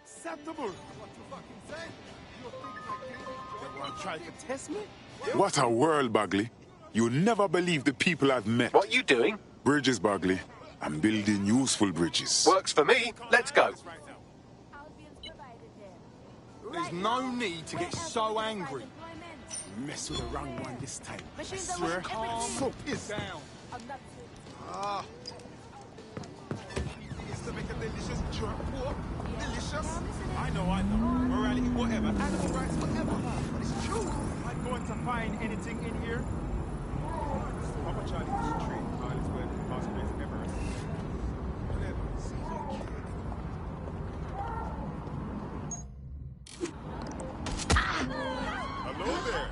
acceptable. What you fucking say? You think they want to try to test me? What a world, Bagley. You'll never believe the people I've met. What you doing? Bridges, Bagley. I'm building useful bridges. Works for me. Let's go. There's no need to get so angry. You mess with the wrong one this time. I swear. So pissed down. Ah. Used to make a delicious jerk pork. Delicious. I know. Morality, whatever. Animal rights, whatever. But it's true. Am I going to find anything in here? Papa Charlie was straight. All is well. Past place ever. Whatever. See you, kid. Hello there.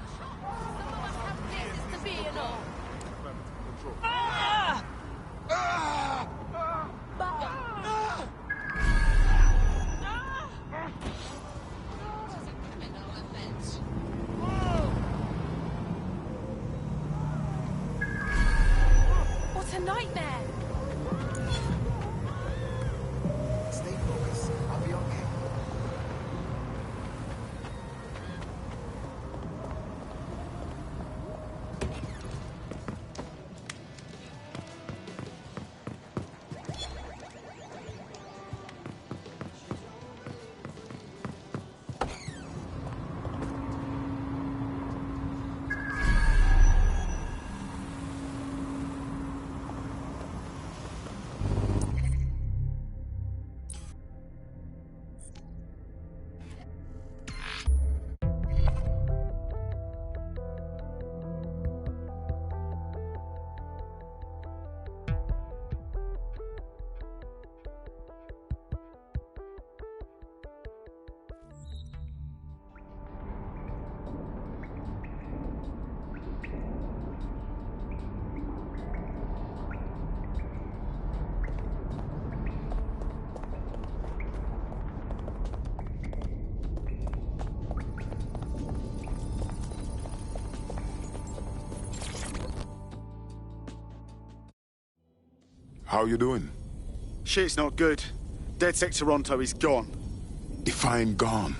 What a nightmare! Stay focused. I'll be okay. How you doing? Shit's not good. DedSec Toronto is gone. Define gone.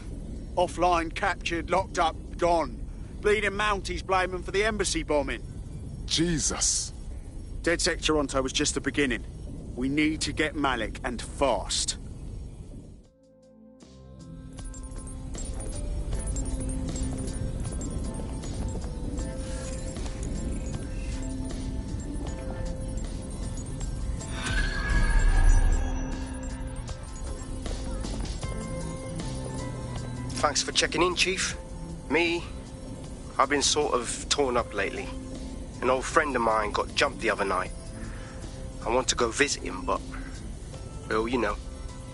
Offline, captured, locked up, gone. Bleeding Mounties blame them for the embassy bombing. Jesus. DedSec Toronto was just the beginning. We need to get Malik, and fast. Thanks for checking in, Chief. I've been sort of torn up lately. An old friend of mine got jumped the other night. I want to go visit him, but... well, you know.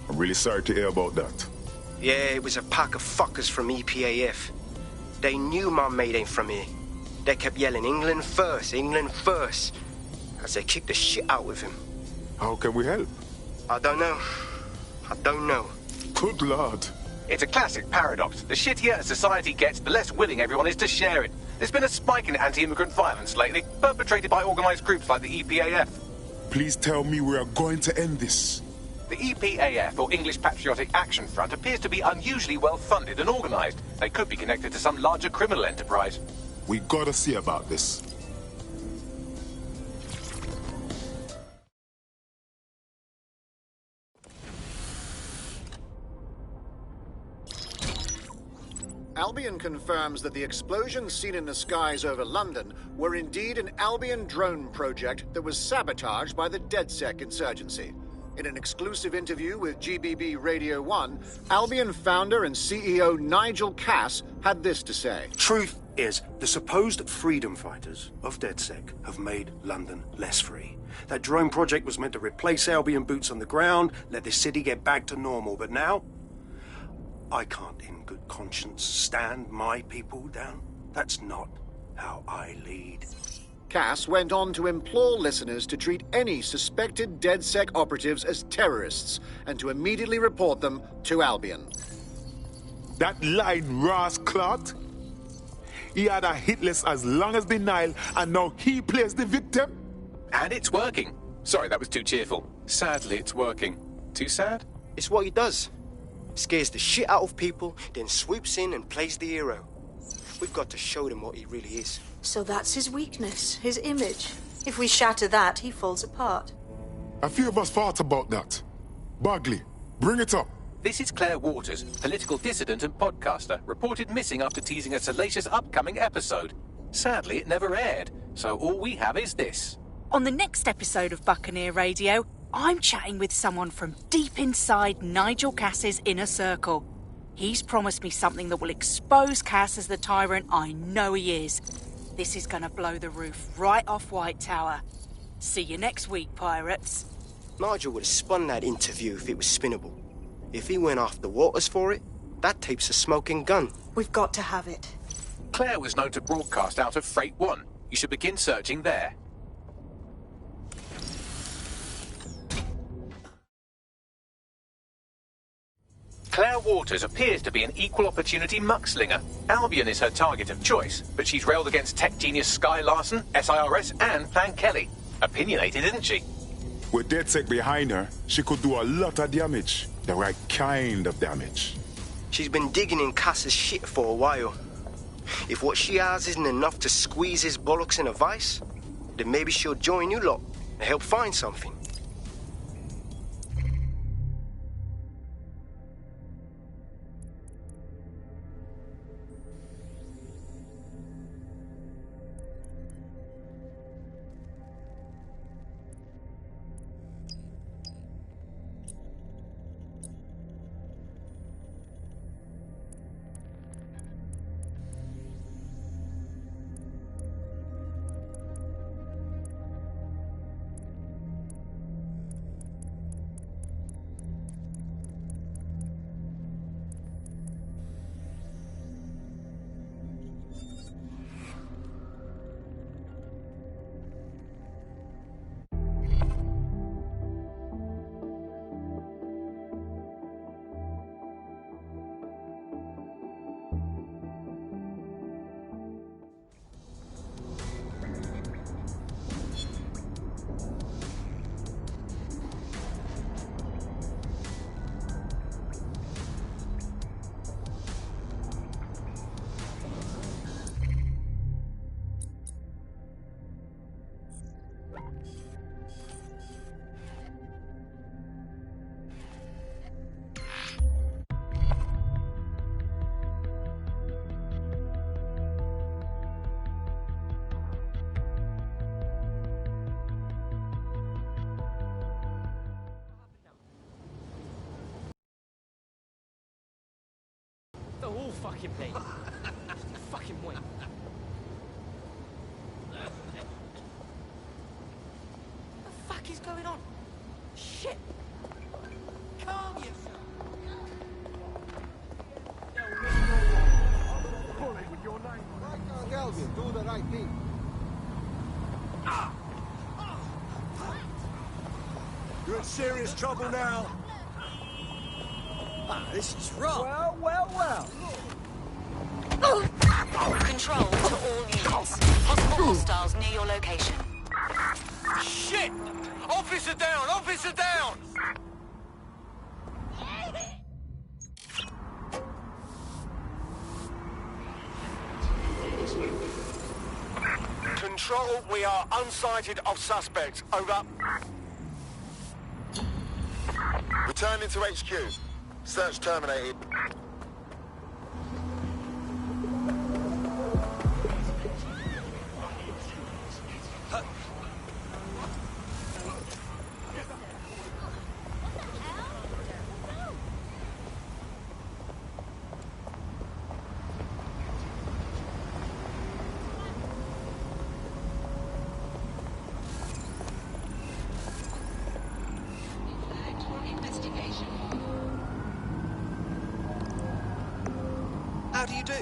I'm really sorry to hear about that. Yeah, it was a pack of fuckers from EPAF. They knew my mate ain't from here. They kept yelling, England first, as they kicked the shit out of him. How can we help? I don't know. Good Lord. It's a classic paradox. The shittier a society gets, the less willing everyone is to share it. There's been a spike in anti-immigrant violence lately, perpetrated by organised groups like the EPAF. Please tell me we are going to end this. The EPAF, or English Patriotic Action Front, appears to be unusually well funded and organised. They could be connected to some larger criminal enterprise. We gotta see about this. Albion confirms that the explosions seen in the skies over London were indeed an Albion drone project that was sabotaged by the DedSec insurgency. In an exclusive interview with GBB Radio 1, Albion founder and CEO Nigel Cass had this to say. Truth is, the supposed freedom fighters of DedSec have made London less free. That drone project was meant to replace Albion boots on the ground, let the city get back to normal, but now I can't in good conscience stand my people down. That's not how I lead. Cass went on to implore listeners to treat any suspected DedSec operatives as terrorists and to immediately report them to Albion. That line, Ross Clot? He had a hit list as long as the Nile, and now he plays the victim? And it's working. Sorry, that was too cheerful. Sadly, it's working. Too sad? It's what he does. scares the shit out of people, then swoops in and plays the hero. We've got to show them what he really is. So that's his weakness, his image. If we shatter that, he falls apart. A few of us thought about that. Bagley, bring it up. This is Claire Waters, political dissident and podcaster, reported missing after teasing a salacious upcoming episode. Sadly, it never aired, so all we have is this. On the next episode of Buccaneer Radio, I'm chatting with someone from deep inside Nigel Cass's inner circle. He's promised me something that will expose Cass as the tyrant I know he is. This is gonna blow the roof right off White Tower. See you next week, pirates. Nigel would have spun that interview if it was spinnable. If he went after Waters for it, that tape's a smoking gun. We've got to have it. Claire was known to broadcast out of Freight 1. You should begin searching there. Claire Waters appears to be an equal opportunity muckslinger. Albion is her target of choice, but she's railed against tech genius Sky Larson, SIRS, and Plan Kelly. Opinionated, isn't she? With DedSec behind her, she could do a lot of damage. The right kind of damage. She's been digging in Cass's shit for a while. If what she has isn't enough to squeeze his bollocks in a vice, then maybe she'll join you lot and help find something. The whole fucking place. Fucking win. What the fuck is going on? Shit! Calm yourself! Bully with your name on it. I can't help you. Do the right thing. You're in serious trouble now. This is wrong. Well. Control to all units. Possible hostiles near your location. Shit! Officer down! Officer down! Control, we are unsighted of suspects. Over. Returning to HQ. Search terminated. How do you do?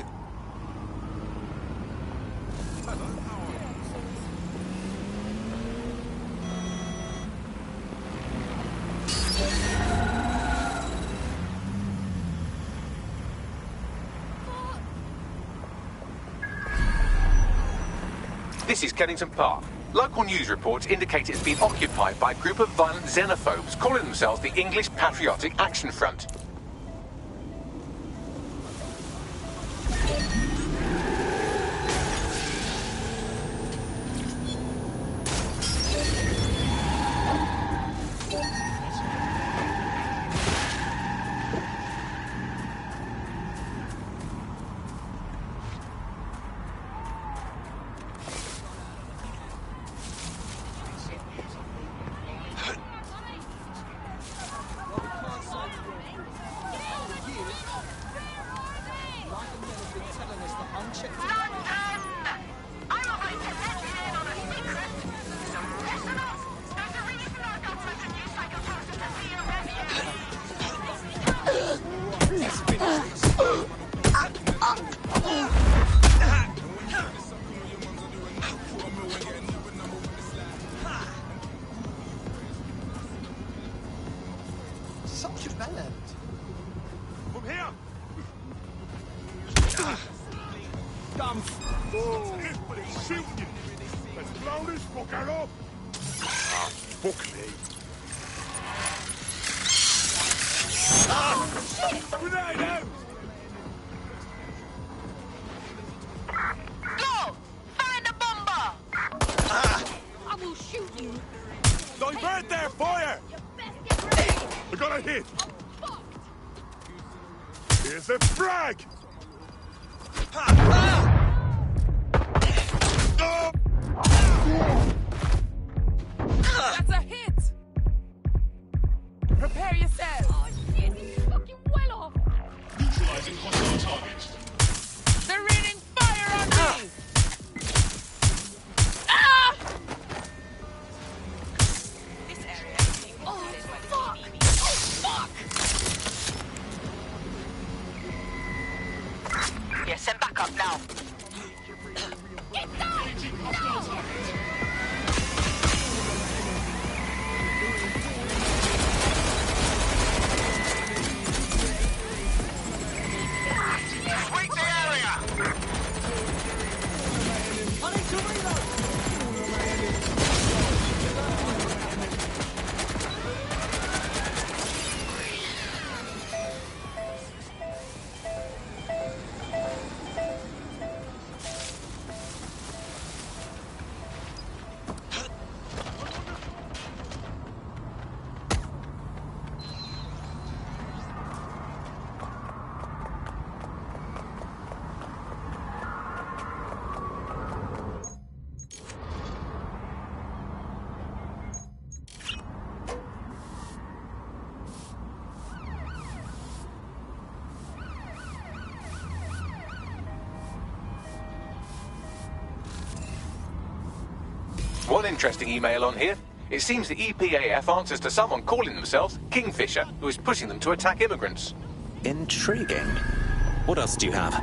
This is Kennington Park. Local news reports indicate it's been occupied by a group of violent xenophobes calling themselves the English Patriotic Action Front. such a band. From here! Dumb. Oh, everybody's shooting you! Let's blow this fucker up! Ah, fuck me. Ah! Grenade out! Go! Find the bomber! I will shoot you. Divert their fire! I got a hit! Here's a frag! That's a hit! Prepare yourself! Oh shit, he's fucking well off! Neutralizing hostile targets. They're raining fire on me! Ah! This area is being populated by the EBB. Oh fuck! Yeah, send backup now. Get down! No! Sweep the area! I need to reload! One interesting email on here. It seems the EPAF answers to someone calling themselves Kingfisher, who is pushing them to attack immigrants. Intriguing. What else do you have?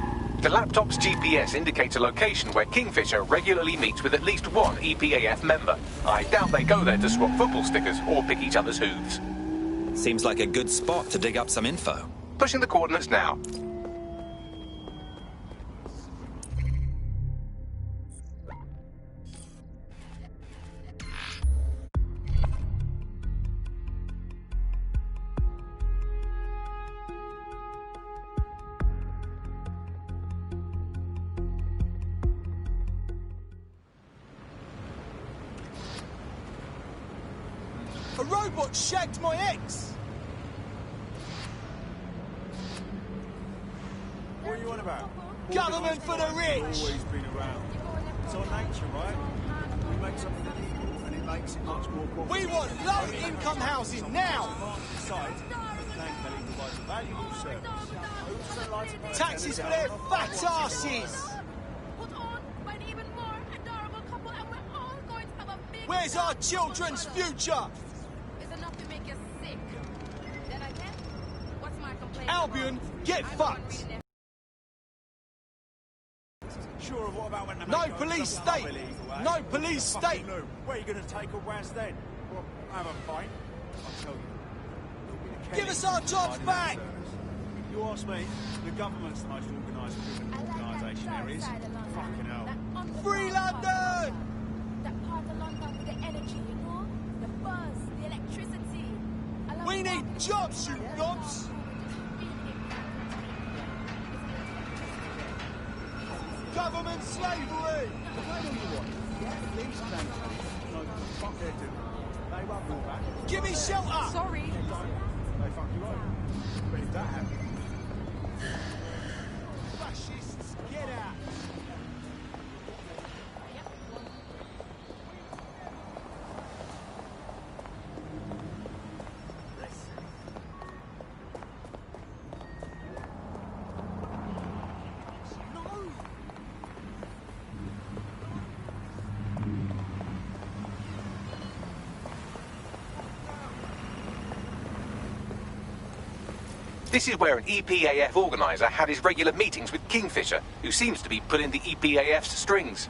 The laptop's GPS indicates a location where Kingfisher regularly meets with at least one EPAF member. I doubt they go there to swap football stickers or pick each other's hooves. Seems like a good spot to dig up some info. Pushing the coordinates now. A robot shagged my ex! What are you on about? Government for the rich! Always been around. It's our nature, right? We make something illegal, and it makes it much more profitable. We want low-income housing now! Besides, Plan Kelly provides a valuable service. Taxes for their fat asses! Put on by an even more adorable couple, and we're all going to have a big... Where's our children's future? Is enough to make you sick. Then again, what's my complaint? Albion, get fucked! Sure, what about when the No mate goes police something state! illegal, eh? No police state! Fucking Lou, where are you going to take a Raz then? Well, have a pint. I'll tell you. It'll be the Give Kelly us our jobs providing back! that service. If you ask me, the government's the most organised criminal organisation there is. Fucking hell. Free London! That part of London with the energy, you know? The buzz, the electricity. We need jobs, you knobs! Government slavery! Fuck their doing. They won't go back. Give me shelter! Sorry. They fuck you over. But if that happens, Fascists, get out! This is where an EPAF organiser had his regular meetings with Kingfisher, who seems to be pulling the EPAF's strings.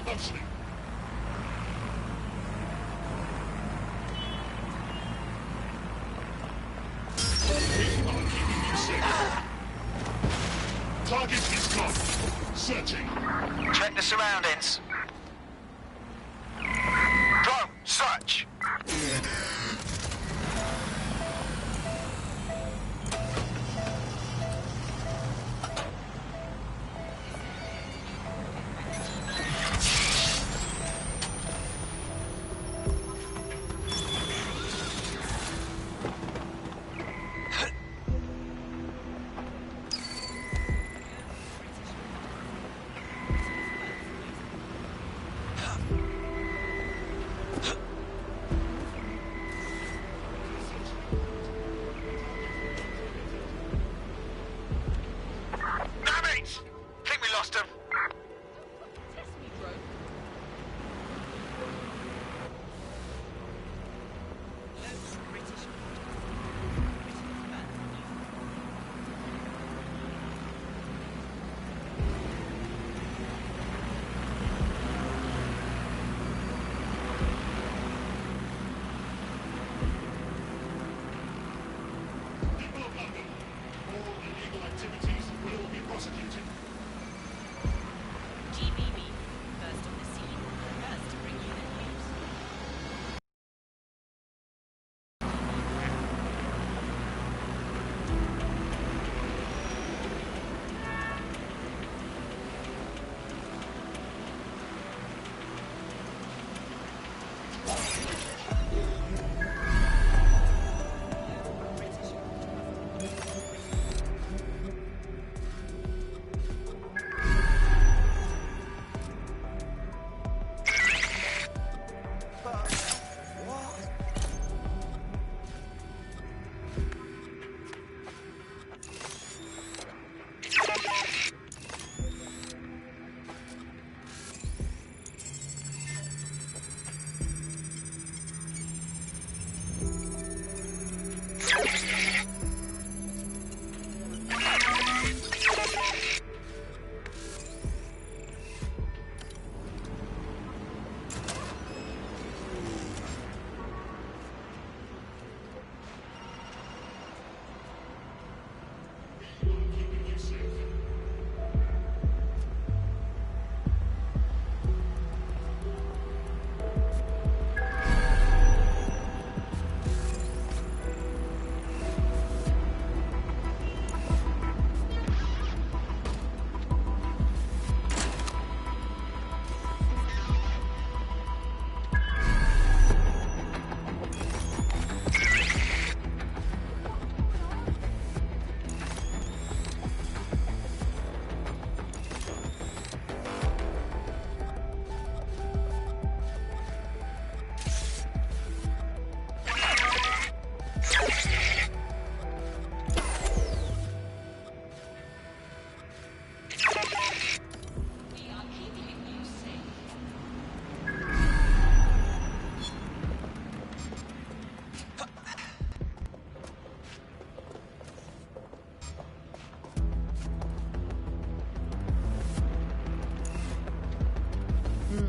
malfunctioning. We are keeping you safe. Target is gone. Searching. Check the surroundings. Drone, search.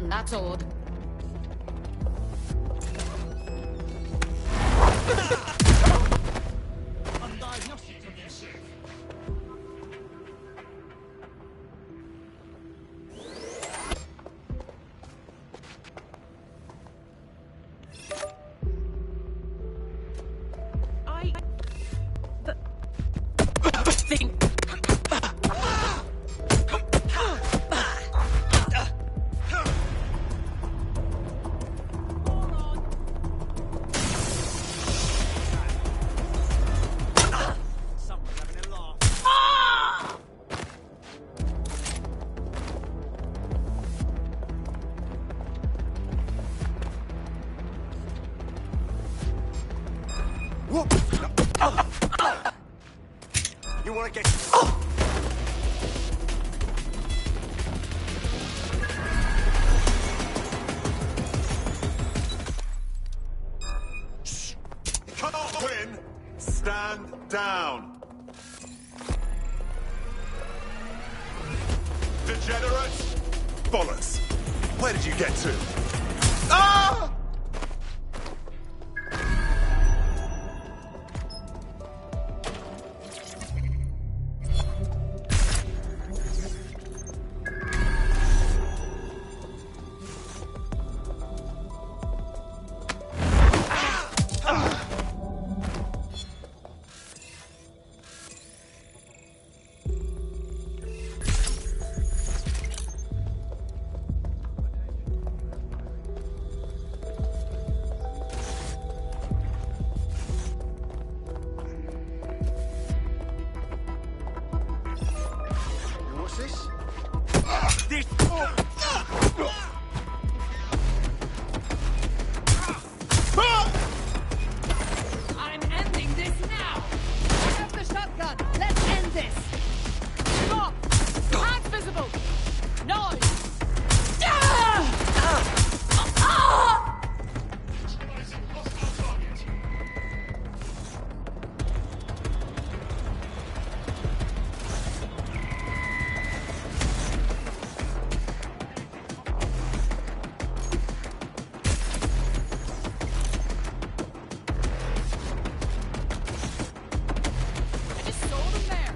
That's odd. You wanna get... Quinn, stand down. Degenerates, follow us. Where did you get to? Ah! What's this? This... I'm ending this now! I have the shotgun! Let's end this! Stop! Hands visible! Noise! I just saw them there!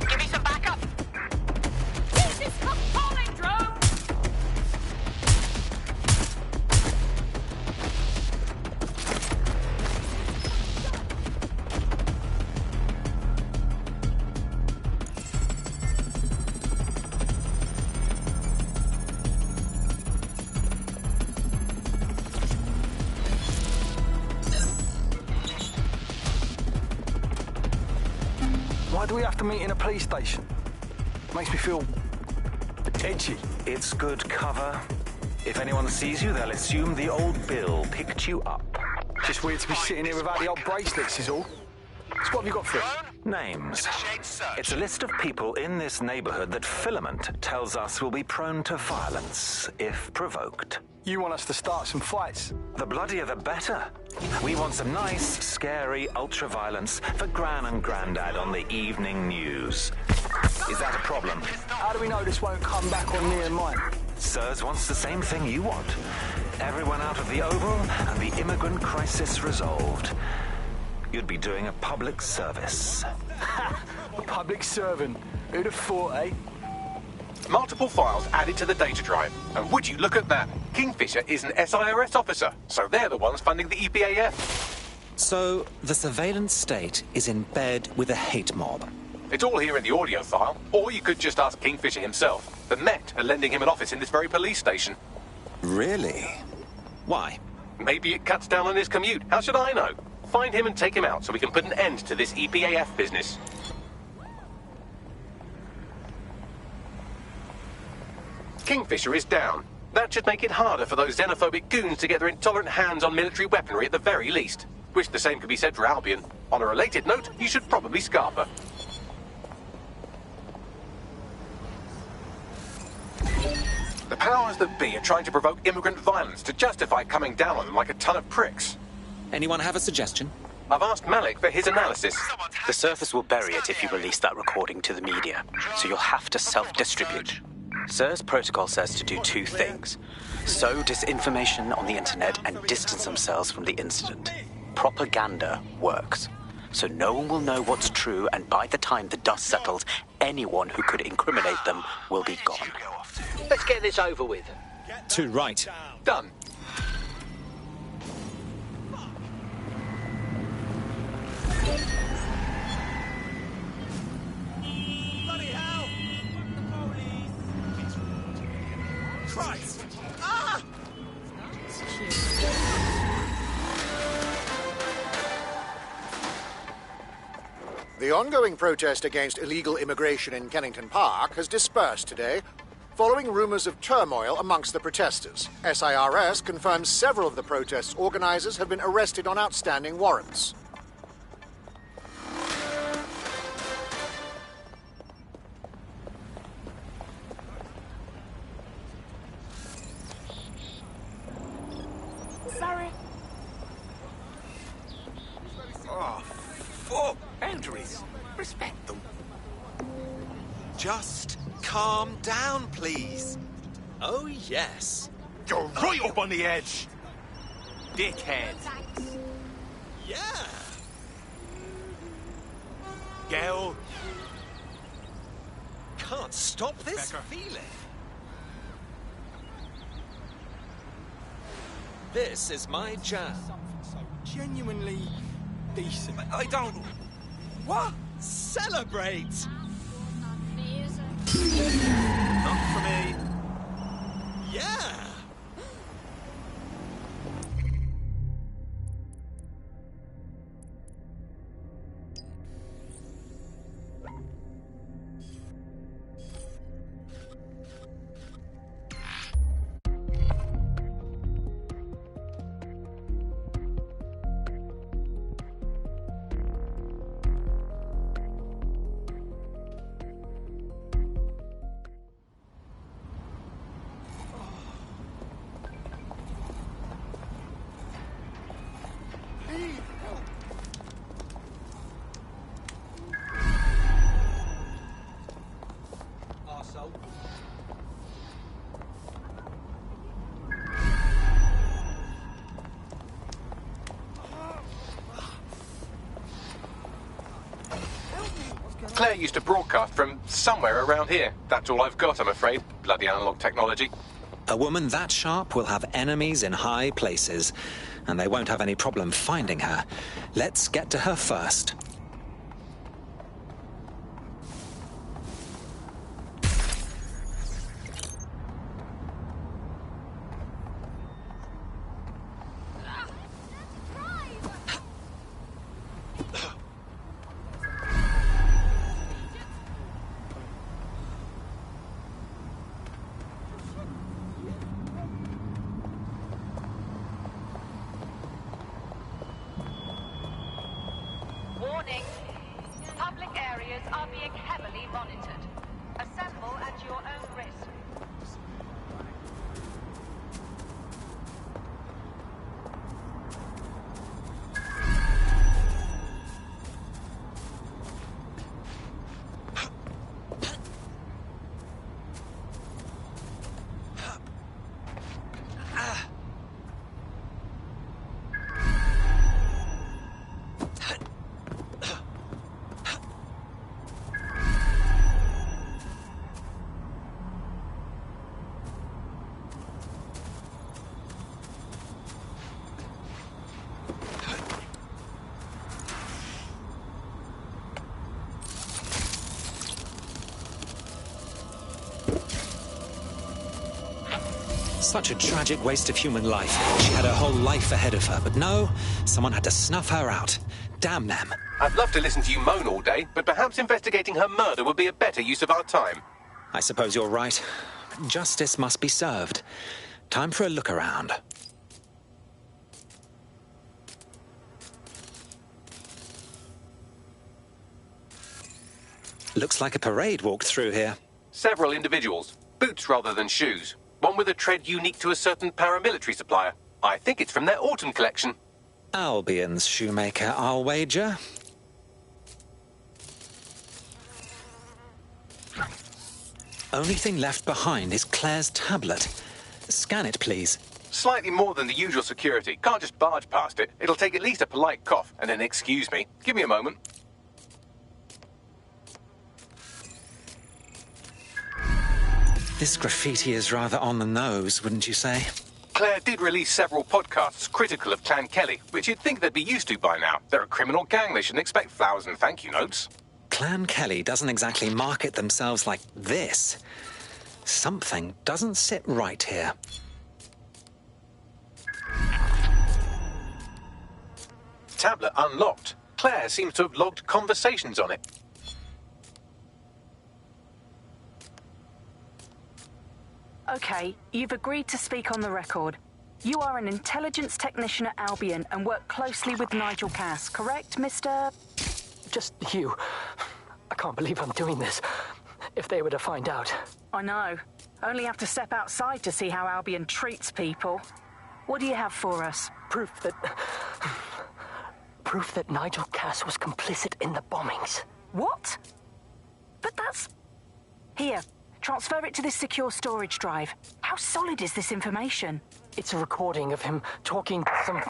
Give me some backup! Jesus, come calling, drone! Why do we have to meet in a police station? Makes me feel edgy. It's good cover. If anyone sees you, they'll assume the old Bill picked you up. Just weird to be sitting here without the old bracelets is all. So what have you got for us? Names. It's a list of people in this neighborhood that Filament tells us will be prone to violence if provoked. You want us to start some fights? The bloodier the better. We want some nice, scary ultra-violence for Gran and Grandad on the evening news. Is that a problem? How do we know this won't come back on me and mine? Sirs wants the same thing you want. Everyone out of the Oval and the immigrant crisis resolved. You'd be doing a public service. A public servant. Who'd have thought, eh? Multiple files added to the data drive. And would you look at that? Kingfisher is an SIRS officer, so they're the ones funding the EPAF. So, the surveillance state is in bed with a hate mob. It's all here in the audio file, or you could just ask Kingfisher himself. The Met are lending him an office in this very police station. Really? Why? Maybe it cuts down on his commute. How should I know? Find him and take him out so we can put an end to this EPAF business. Kingfisher is down. That should make it harder for those xenophobic goons to get their intolerant hands on military weaponry at the very least. Wish the same could be said for Albion. On a related note, you should probably scarper. The powers that be are trying to provoke immigrant violence to justify coming down on them like a ton of pricks. Anyone have a suggestion? I've asked Malik for his analysis. The surface will bury it if you release that recording to the media, so you'll have to self-distribute. SIR's protocol says to do two things. Sow disinformation on the internet and distance themselves from the incident. Propaganda works. So no one will know what's true, and by the time the dust settles, anyone who could incriminate them will be gone. Let's get this over with. Too right. Done. Bloody hell! The police! Christ! Ah! The ongoing protest against illegal immigration in Kennington Park has dispersed today. following rumours of turmoil amongst the protesters. SIRS confirms several of the protest's organisers have been arrested on outstanding warrants. Sorry. Oh, fuck. Boundaries. Respect them. Just calm down, please. Oh, yes. You're right up on the edge. Dickhead. Yeah. Girl. Can't stop this Becker. feeling. This is my jam. Genuinely decent. I don't... What? Celebrate! Not for me. Yeah! Claire used to broadcast from somewhere around here. That's all I've got, I'm afraid. Bloody analog technology. A woman that sharp will have enemies in high places, and they won't have any problem finding her. Let's get to her first. Warning. Public areas are being heavily monitored. Assemble at your own risk. Such a tragic waste of human life. She had her whole life ahead of her, but no, someone had to snuff her out. Damn them. I'd love to listen to you moan all day, but perhaps investigating her murder would be a better use of our time. I suppose you're right. Justice must be served. Time for a look around. Looks like a parade walked through here. Several individuals. Boots rather than shoes. One with a tread unique to a certain paramilitary supplier. I think it's from their autumn collection. Albion's shoemaker, I'll wager. Only thing left behind is Claire's tablet. Scan it, please. Slightly more than the usual security. Can't just barge past it. It'll take at least a polite cough and an excuse me. Give me a moment. This graffiti is rather on the nose, wouldn't you say? Claire did release several podcasts critical of Clan Kelly, which you'd think they'd be used to by now. They're a criminal gang. They shouldn't expect flowers and thank you notes. Clan Kelly doesn't exactly market themselves like this. Something doesn't sit right here. Tablet unlocked. Claire seems to have logged conversations on it. Okay, you've agreed to speak on the record. You are an intelligence technician at Albion and work closely with Nigel Cass, correct, Mr...? Just you. I can't believe I'm doing this. If they were to find out. I know. Only have to step outside to see how Albion treats people. What do you have for us? Proof that Nigel Cass was complicit in the bombings. What? But that's... Here, transfer it to this secure storage drive. How solid is this information? It's a recording of him talking to some...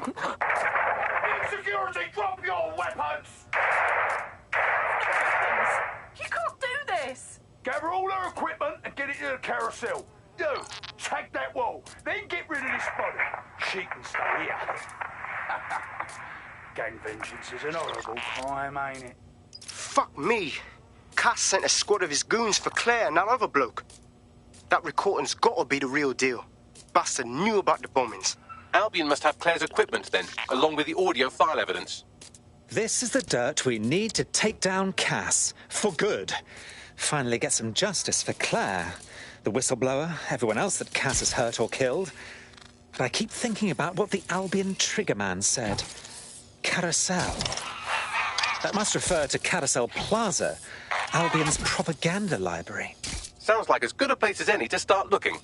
Security, drop your weapons! You can't do this! Gather all our equipment and get it to the carousel. You, tag that wall, then get rid of this body. She can stay here. Gang vengeance is an horrible crime, ain't it? Fuck me. Cass sent a squad of his goons for Claire and that other bloke. That recording's gotta be the real deal. Bastard knew about the bombings. Albion must have Claire's equipment then, along with the audio file evidence. This is the dirt we need to take down Cass. For good. Finally get some justice for Claire, the whistleblower, everyone else that Cass has hurt or killed. But I keep thinking about what the Albion triggerman said. Carousel. That must refer to Carousel Plaza, Albion's propaganda library. Sounds like as good a place as any to start looking.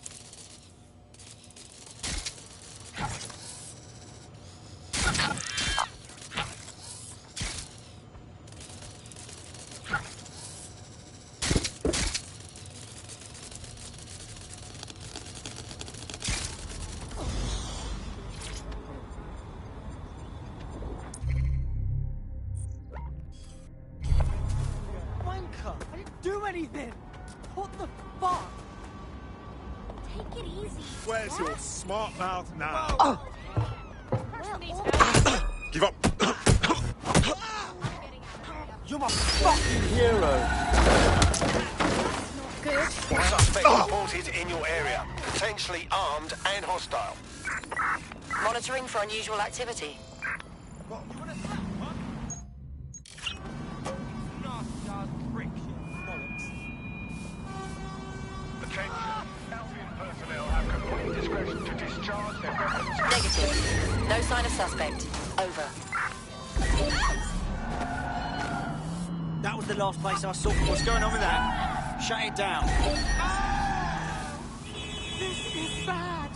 Anything? What the fuck? Take it easy. Where's your smart mouth now? Give up. You're my fucking hero. Good. Suspect reported in your area. Potentially armed and hostile. Monitoring for unusual activity. Negative. No sign of suspect. Over. That was the last place I saw. What's going on with that? Shut it down. This is bad.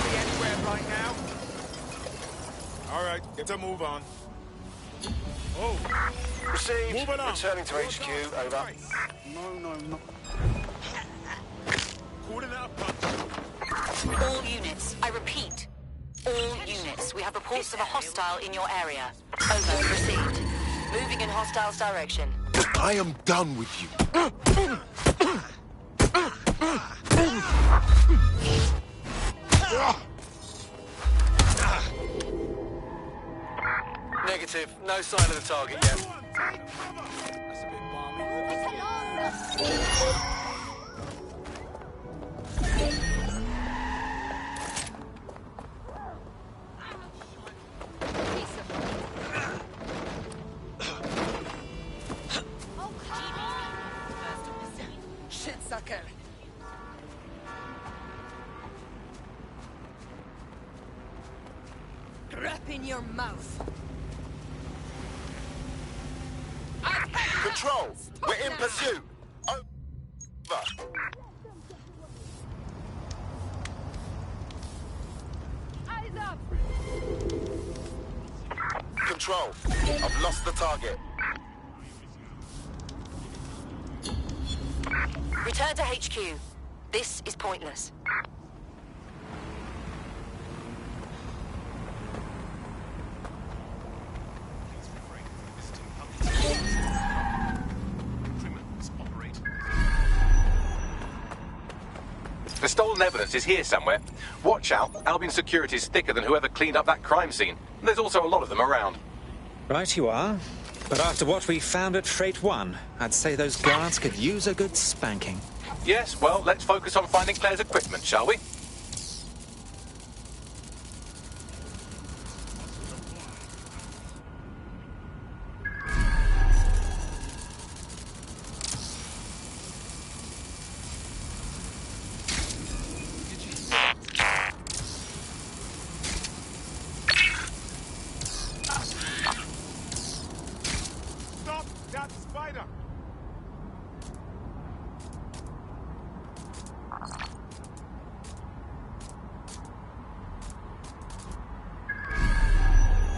Be anywhere right now? All right, get a move on. Oh. Received. Returning to HQ. Over. No. All units. I repeat. All units. We have reports of a hostile in your area. Over. Received. Moving in hostile's direction. I am done with you. Negative. No sign of the target yet. That's a bit balmy. Shit, sucker. Crap in your mouth. Control. We're in pursuit. Over. Eyes up. Control. I've lost the target. Return to HQ. This is pointless. The stolen evidence is here somewhere. Watch out, Albion security is thicker than whoever cleaned up that crime scene. There's also a lot of them around. Right you are. But after what we found at Freight 1, I'd say those guards could use a good spanking. Yes, well, let's focus on finding Claire's equipment, shall we? That's Spider.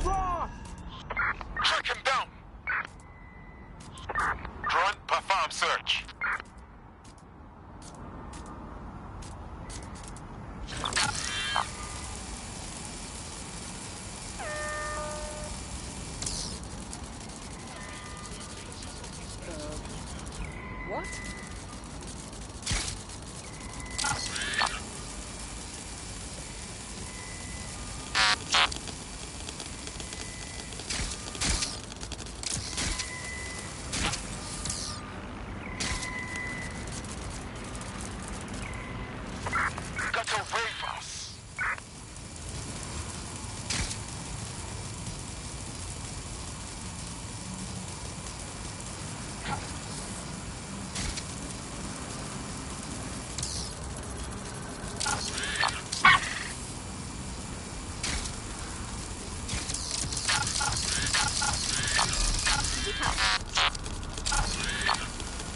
Ross! Track him down. Grunt, perform search. What? Got away from us.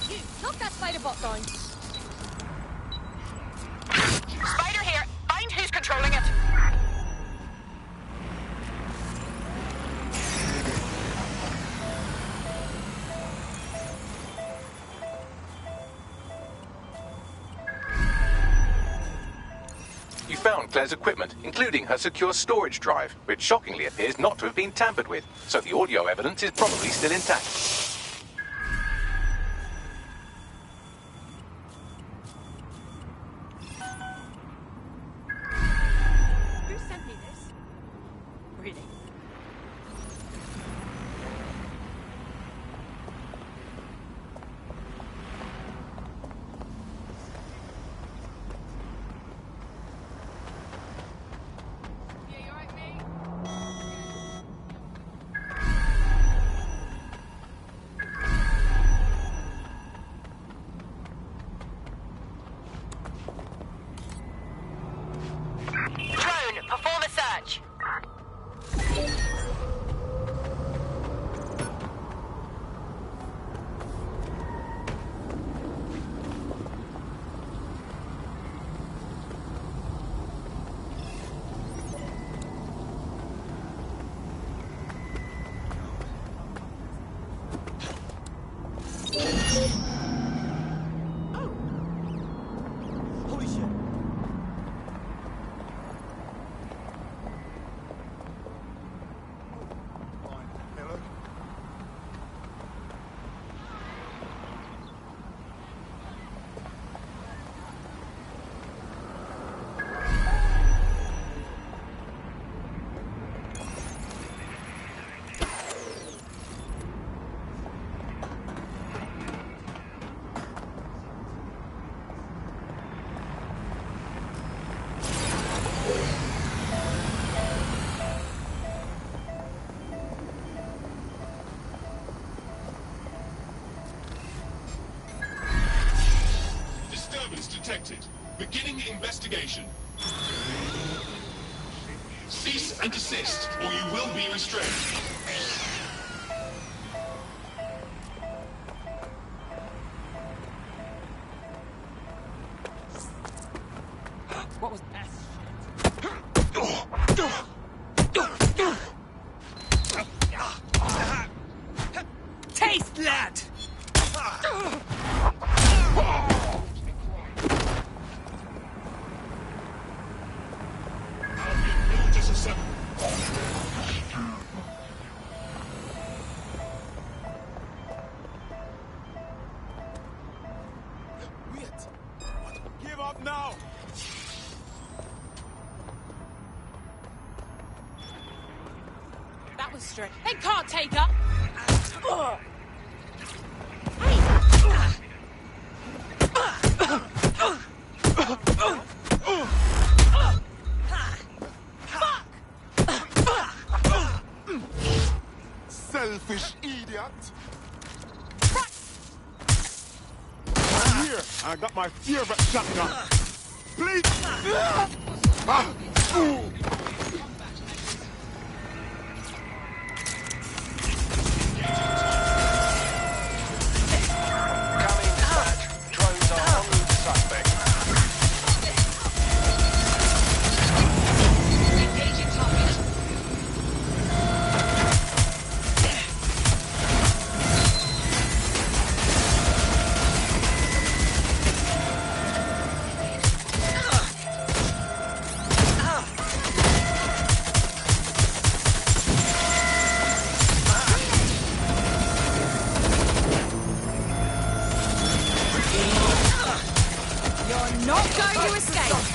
You, knock that spider bot down. Spider here. Find who's controlling it. You found Claire's equipment, including her secure storage drive, which shockingly appears not to have been tampered with, so the audio evidence is probably still intact. Who sent me this? Really? Yeah, you alright, mate? Drone, perform a search. Holy shit. Hello? Disturbance detected. Beginning investigation. Cease and desist, or you will be restrained. What was that shit? Taste, lad! Villagers assemble. Give up now! That was straight. They can't take her! Selfish idiot! Here, I got my favorite shotgun. Please!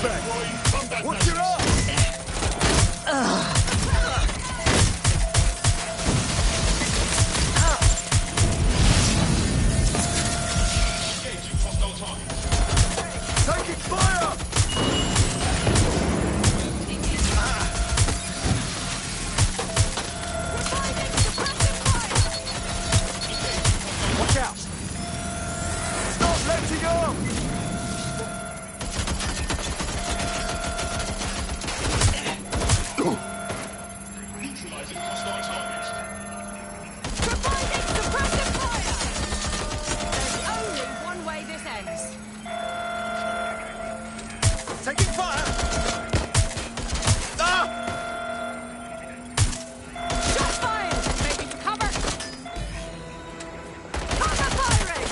Flashback! What's your up? Taking fire! Watch out! Stop letting up! Neutralizing hostile targets. Providing suppressive fire! There's only one way this ends. Taking fire! Ah! Shot fired! Making cover! Cover firing!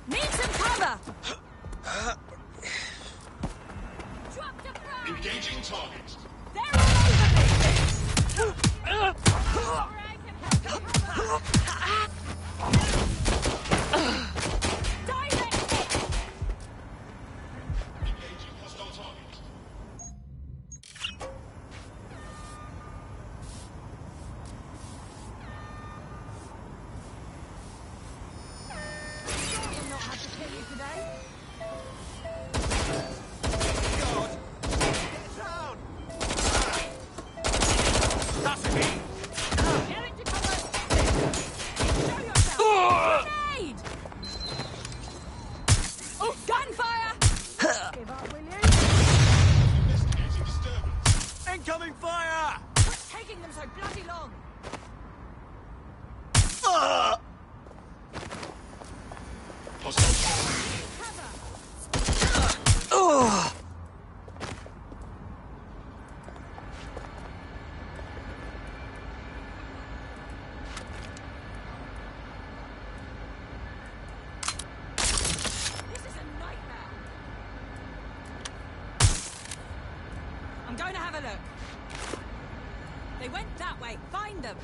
Need some cover! Drop the front! Engaging target. They're all over me! Direct hit! Engaging hostile target. You'll not have to kill you today. God! Get down! That's me! Get into cover! Show yourself! Grenade! Oh, gunfire! Give up, will you? Investigating disturbance. Incoming fire! What's taking them so bloody long? Hostile This is a nightmare. I'm going to have a look. They went that way. Find them.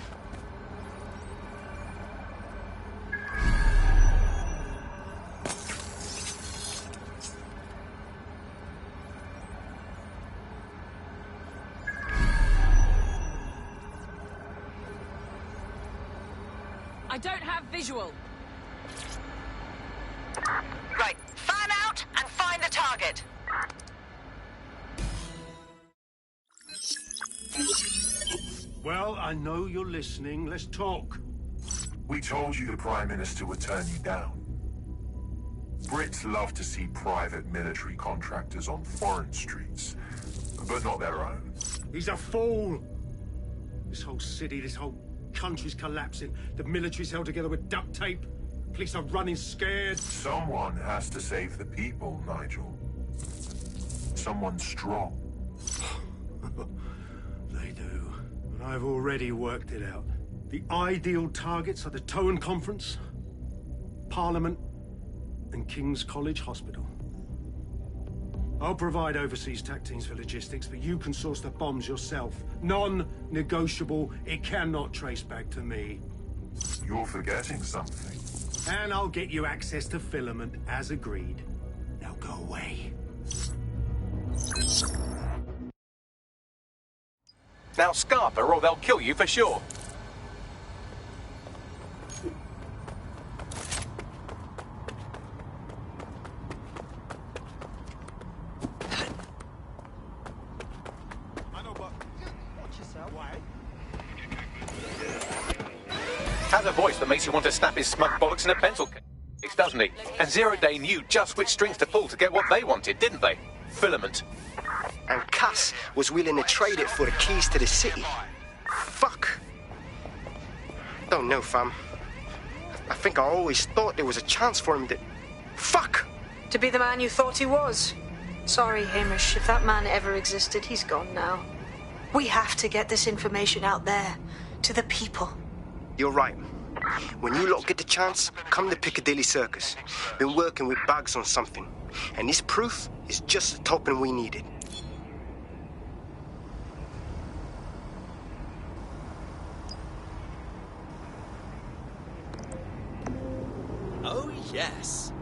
I don't have visual. Right, fan out and find the target. Well, I know you're listening. Let's talk. We told you the Prime Minister would turn you down. Brits love to see private military contractors on foreign streets, but not their own. He's a fool. This whole city, this whole country's collapsing. The military's held together with duct tape. Police are running scared. Someone has to save the people, Nigel. Someone strong. They do. But I've already worked it out. The ideal targets are the Towan Conference, Parliament, and King's College Hospital. I'll provide overseas tac teams for logistics, but you can source the bombs yourself. Non-negotiable. It cannot trace back to me. You're forgetting something. And I'll get you access to filament, as agreed. Now go away. Now scarper or they'll kill you for sure. I know, but watch yourself. Why? Has a voice that makes you want to snap his smug bollocks in a pencil case, doesn't he? And Zero Day knew just which strings to pull to get what they wanted, didn't they? Filament. And Cass was willing to trade it for the keys to the city. Fuck. Don't know, fam. I think I always thought there was a chance for him to... Fuck! To be the man you thought he was. Sorry, Hamish. If that man ever existed, he's gone now. We have to get this information out there, to the people. You're right. When you lot get the chance, come to Piccadilly Circus. Been working with Bags on something. And this proof is just the token we needed. Yes.